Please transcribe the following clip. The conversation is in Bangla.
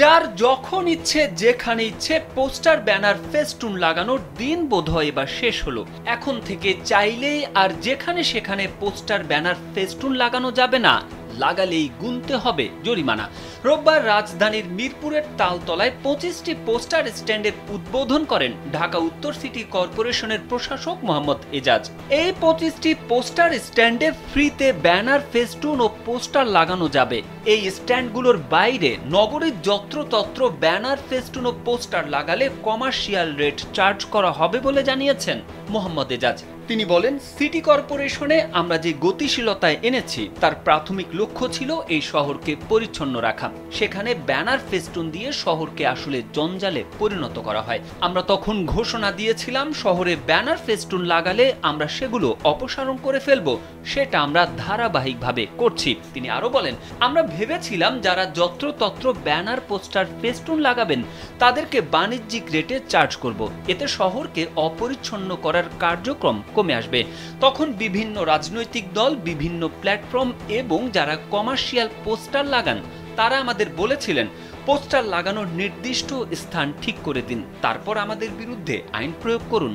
যার যখন ইচ্ছে যেখানে ইচ্ছে পোস্টার ব্যানার ফেস্টুন লাগানোর দিন বোধহয় এবার শেষ হলো। এখন থেকে চাইলেই আর যেখানে সেখানে পোস্টার ব্যানার ফেস্টুন লাগানো যাবে না, লাগালেই গুনতে হবে জরিমানা। রোববার রাজধানীর মিরপুরের তালতলায় 25টি পোস্টার স্ট্যান্ডের উদ্বোধন করেন ঢাকা উত্তর সিটি কর্পোরেশনের প্রশাসক মোহাম্মদ এজাজ। এই 25টি পোস্টার স্ট্যান্ডে ফ্রিতে ব্যানার ফেস্টুন ও পোস্টার লাগানো যাবে। এই স্ট্যান্ডগুলোর বাইরে নগরীর যত্রতত্র ব্যানার ফেস্টুন ও পোস্টার লাগালে কমার্শিয়াল রেট চার্জ করা হবে বলে জানিয়েছেন মোহাম্মদ এজাজ। তিনি বলেন, সিটি কর্পোরেশনে আমরা যে গতিশীলতায় এনেছি তার প্রাথমিক লক্ষ্য ছিল এই শহরকে পরিচ্ছন্ন রাখা। সেখানে ব্যানার ফেস্টুন দিয়ে শহরকে আসলে জঞ্জালে পরিণত করা হয়। আমরা তখন ঘোষণা দিয়েছিলাম শহরে ব্যানার ফেস্টুন লাগালে আমরা সেগুলো অপসারণ করে ফেলবো। সেটা আমরা ধারাবাহিকভাবে করছি। তিনি আরো বলেন, আমরা ভেবেছিলাম যারা যত্রতত্র ব্যানার পোস্টার ফেস্টুন লাগাবেন তাদেরকে বাণিজ্যিক রেটে চার্জ করব। এতে শহরকে অপরিচ্ছন্ন করার কার্যক্রম কমে আসবে। তখন বিভিন্ন রাজনৈতিক দল, বিভিন্ন প্ল্যাটফর্ম এবং যারা কমার্শিয়াল পোস্টার লাগান তারা আমাদের বলেছিলেন পোস্টার লাগানোর নির্দিষ্ট স্থান ঠিক করে দিন, তারপর আমাদের বিরুদ্ধে আইন প্রয়োগ করুন।